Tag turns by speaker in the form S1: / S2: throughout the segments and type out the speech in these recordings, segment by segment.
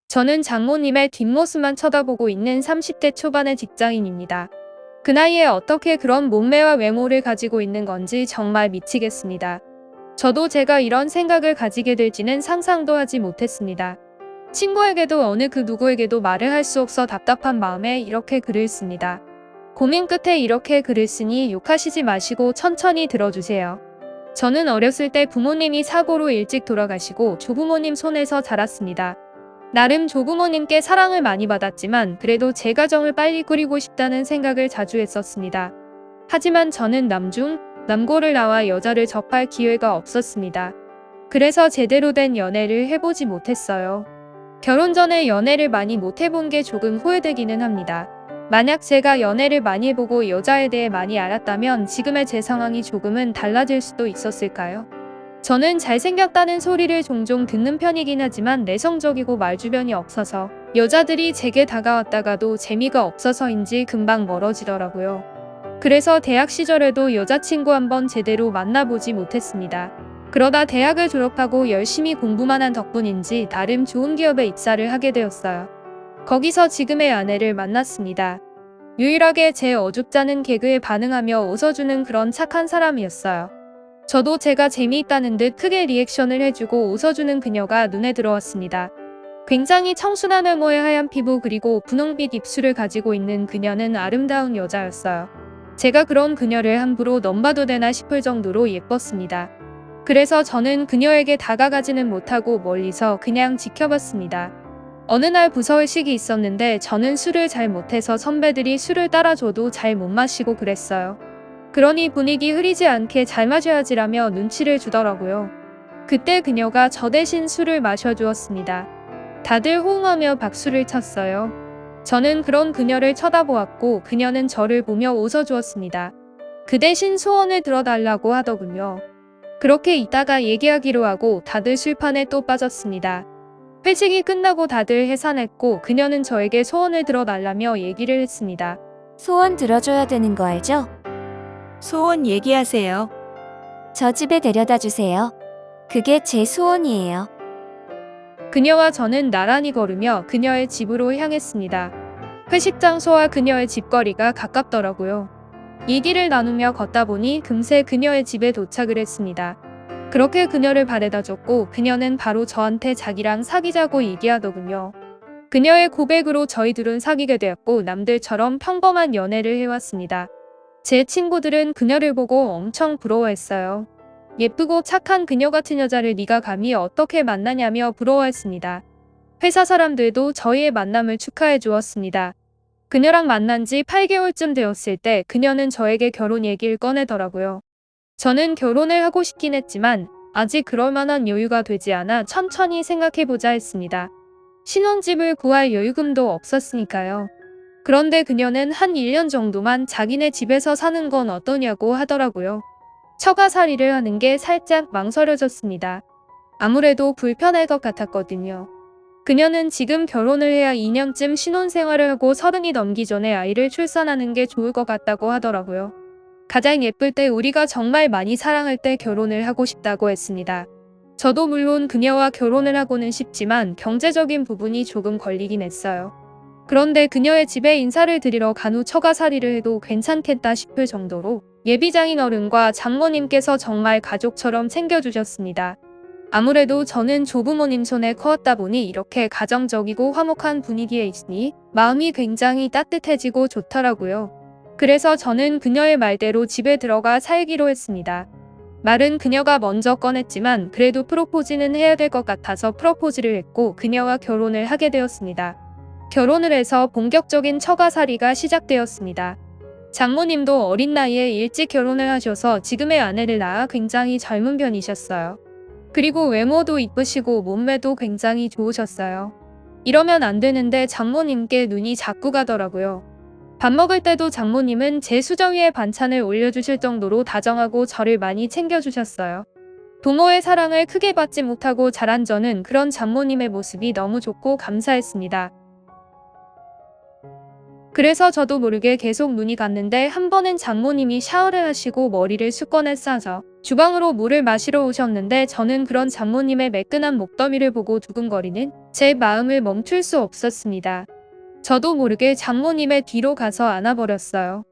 S1: 저는 장모님의 뒷모습만 쳐다보고 있는 30대 초반의 직장인입니다. 그 나이에 어떻게 그런 몸매와 외모를 가지고 있는 건지 정말 미치겠습니다. 저도 제가 이런 생각을 가지게 될지는 상상도 하지 못했습니다. 친구에게도 어느 그 누구에게도 말을 할 수 없어 답답한 마음에 이렇게 글을 씁니다. 고민 끝에 이렇게 글을 쓰니 욕하시지 마시고 천천히 들어주세요. 저는 어렸을 때 부모님이 사고로 일찍 돌아가시고 조부모님 손에서 자랐습니다. 나름 조부모님께 사랑을 많이 받았지만 그래도 제 가정을 빨리 꾸리고 싶다는 생각을 자주 했었습니다. 하지만 저는 남고를 나와 여자를 접할 기회가 없었습니다. 그래서 제대로 된 연애를 해보지 못했어요. 결혼 전에 연애를 많이 못 해본 게 조금 후회되기는 합니다. 만약 제가 연애를 많이 해보고 여자에 대해 많이 알았다면 지금의 제 상황이 조금은 달라질 수도 있었을까요? 저는 잘생겼다는 소리를 종종 듣는 편이긴 하지만 내성적이고 말주변이 없어서 여자들이 제게 다가왔다가도 재미가 없어서인지 금방 멀어지더라고요. 그래서 대학 시절에도 여자친구 한번 제대로 만나보지 못했습니다. 그러다 대학을 졸업하고 열심히 공부만 한 덕분인지 나름 좋은 기업에 입사를 하게 되었어요. 거기서 지금의 아내를 만났습니다. 유일하게 제 어줍잖은 개그에 반응하며 웃어주는 그런 착한 사람이었어요. 저도 제가 재미있다는 듯 크게 리액션을 해주고 웃어주는 그녀가 눈에 들어왔습니다. 굉장히 청순한 외모의 하얀 피부 그리고 분홍빛 입술을 가지고 있는 그녀는 아름다운 여자였어요. 제가 그런 그녀를 함부로 넘봐도 되나 싶을 정도로 예뻤습니다. 그래서 저는 그녀에게 다가가지는 못하고 멀리서 그냥 지켜봤습니다. 어느 날 부서의식이 있었는데 저는 술을 잘 못해서 선배들이 술을 따라줘도 잘 못 마시고 그랬어요. 그러니 분위기 흐리지 않게 잘 마셔야지라며 눈치를 주더라고요. 그때 그녀가 저 대신 술을 마셔주었습니다. 다들 호응하며 박수를 쳤어요. 저는 그런 그녀를 쳐다보았고 그녀는 저를 보며 웃어주었습니다. 그 대신 소원을 들어달라고 하더군요. 그렇게 있다가 얘기하기로 하고 다들 술판에 또 빠졌습니다. 회식이 끝나고 다들 해산했고 그녀는 저에게 소원을 들어달라며 얘기를 했습니다.
S2: 소원 들어줘야 되는 거 알죠?
S3: 소원 얘기하세요.
S2: 저 집에 데려다 주세요. 그게 제 소원이에요.
S1: 그녀와 저는 나란히 걸으며 그녀의 집으로 향했습니다. 회식 장소와 그녀의 집거리가 가깝더라고요. 얘기를 나누며 걷다 보니 금세 그녀의 집에 도착을 했습니다. 그렇게 그녀를 바래다 줬고 그녀는 바로 저한테 자기랑 사귀자고 얘기하더군요. 그녀의 고백으로 저희들은 사귀게 되었고 남들처럼 평범한 연애를 해왔습니다. 제 친구들은 그녀를 보고 엄청 부러워했어요. 예쁘고 착한 그녀 같은 여자를 네가 감히 어떻게 만나냐며 부러워했습니다. 회사 사람들도 저희의 만남을 축하해 주었습니다. 그녀랑 만난 지 8개월쯤 되었을 때 그녀는 저에게 결혼 얘기를 꺼내더라고요. 저는 결혼을 하고 싶긴 했지만 아직 그럴 만한 여유가 되지 않아 천천히 생각해보자 했습니다. 신혼집을 구할 여유금도 없었으니까요. 그런데 그녀는 한 1년 정도만 자기네 집에서 사는 건 어떠냐고 하더라고요. 처가살이를 하는 게 살짝 망설여졌습니다. 아무래도 불편할 것 같았거든요. 그녀는 지금 결혼을 해야 2년쯤 신혼생활을 하고 30이 넘기 전에 아이를 출산하는 게 좋을 것 같다고 하더라고요. 가장 예쁠 때 우리가 정말 많이 사랑할 때 결혼을 하고 싶다고 했습니다. 저도 물론 그녀와 결혼을 하고는 싶지만 경제적인 부분이 조금 걸리긴 했어요. 그런데 그녀의 집에 인사를 드리러 간 후 처가살이를 해도 괜찮겠다 싶을 정도로 예비장인 어른과 장모님께서 정말 가족처럼 챙겨주셨습니다. 아무래도 저는 조부모님 손에 커왔다 보니 이렇게 가정적이고 화목한 분위기에 있으니 마음이 굉장히 따뜻해지고 좋더라고요. 그래서 저는 그녀의 말대로 집에 들어가 살기로 했습니다. 말은 그녀가 먼저 꺼냈지만 그래도 프로포즈는 해야 될 것 같아서 프로포즈를 했고 그녀와 결혼을 하게 되었습니다. 결혼을 해서 본격적인 처가살이가 시작되었습니다. 장모님도 어린 나이에 일찍 결혼을 하셔서 지금의 아내를 낳아 굉장히 젊은 편이셨어요. 그리고 외모도 이쁘시고 몸매도 굉장히 좋으셨어요. 이러면 안 되는데 장모님께 눈이 자꾸 가더라고요. 밥 먹을 때도 장모님은 제 수저 위에 반찬을 올려주실 정도로 다정하고 저를 많이 챙겨주셨어요. 부모의 사랑을 크게 받지 못하고 자란 저는 그런 장모님의 모습이 너무 좋고 감사했습니다. 그래서 저도 모르게 계속 눈이 갔는데 한 번은 장모님이 샤워를 하시고 머리를 수건에 싸서 주방으로 물을 마시러 오셨는데 저는 그런 장모님의 매끈한 목덜미를 보고 두근거리는 제 마음을 멈출 수 없었습니다. 저도 모르게 장모님의 뒤로 가서 안아버렸어요.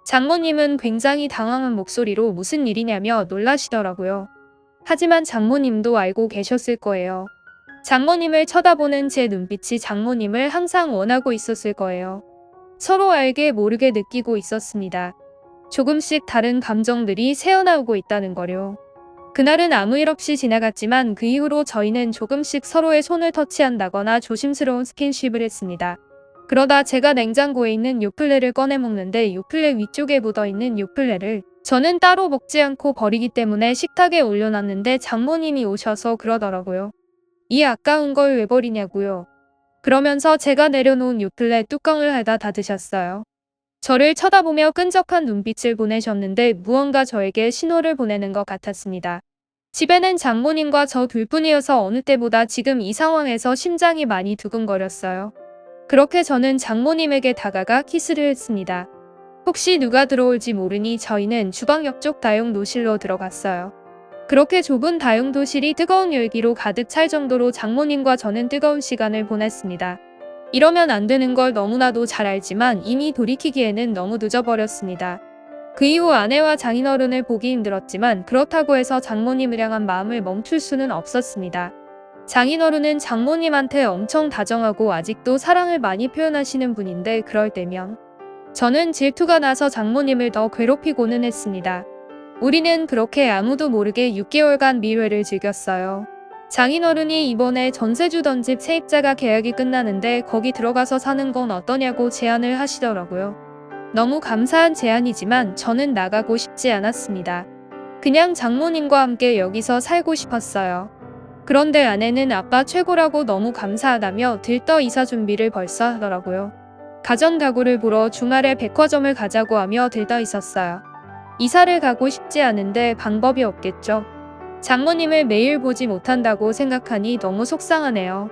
S1: 장모님은 굉장히 당황한 목소리로 무슨 일이냐며 놀라시더라고요. 하지만 장모님도 알고 계셨을 거예요. 장모님을 쳐다보는 제 눈빛이 장모님을 항상 원하고 있었을 거예요. 서로 알게 모르게 느끼고 있었습니다. 조금씩 다른 감정들이 새어나오고 있다는 거요. 그날은 아무 일 없이 지나갔지만 그 이후로 저희는 조금씩 서로의 손을 터치한다거나 조심스러운 스킨십을 했습니다. 그러다 제가 냉장고에 있는 요플레를 꺼내 먹는데 요플레 위쪽에 묻어있는 요플레를 저는 따로 먹지 않고 버리기 때문에 식탁에 올려놨는데 장모님이 오셔서 그러더라고요. 이 아까운 걸 왜 버리냐고요. 그러면서 제가 내려놓은 요플레 뚜껑을 닫아 드셨어요. 저를 쳐다보며 끈적한 눈빛을 보내셨는데 무언가 저에게 신호를 보내는 것 같았습니다. 집에는 장모님과 저 둘뿐이어서 어느 때보다 지금 이 상황에서 심장이 많이 두근거렸어요. 그렇게 저는 장모님에게 다가가 키스를 했습니다. 혹시 누가 들어올지 모르니 저희는 주방 옆쪽 다용도실로 들어갔어요. 그렇게 좁은 다용도실이 뜨거운 열기로 가득 찰 정도로 장모님과 저는 뜨거운 시간을 보냈습니다. 이러면 안 되는 걸 너무나도 잘 알지만 이미 돌이키기에는 너무 늦어버렸습니다. 그 이후 아내와 장인어른을 보기 힘들었지만 그렇다고 해서 장모님을 향한 마음을 멈출 수는 없었습니다. 장인어른은 장모님한테 엄청 다정하고 아직도 사랑을 많이 표현하시는 분인데 그럴 때면 저는 질투가 나서 장모님을 더 괴롭히고는 했습니다. 우리는 그렇게 아무도 모르게 6개월간 밀회를 즐겼어요. 장인어른이 이번에 전세 주던 집 세입자가 계약이 끝나는데 거기 들어가서 사는 건 어떠냐고 제안을 하시더라고요. 너무 감사한 제안이지만 저는 나가고 싶지 않았습니다. 그냥 장모님과 함께 여기서 살고 싶었어요. 그런데 아내는 아빠 최고라고 너무 감사하다며 들떠 이사 준비를 벌써 하더라고요. 가전가구를 보러 주말에 백화점을 가자고 하며 들떠 있었어요. 이사를 가고 싶지 않은데 방법이 없겠죠. 장모님을 매일 보지 못한다고 생각하니 너무 속상하네요.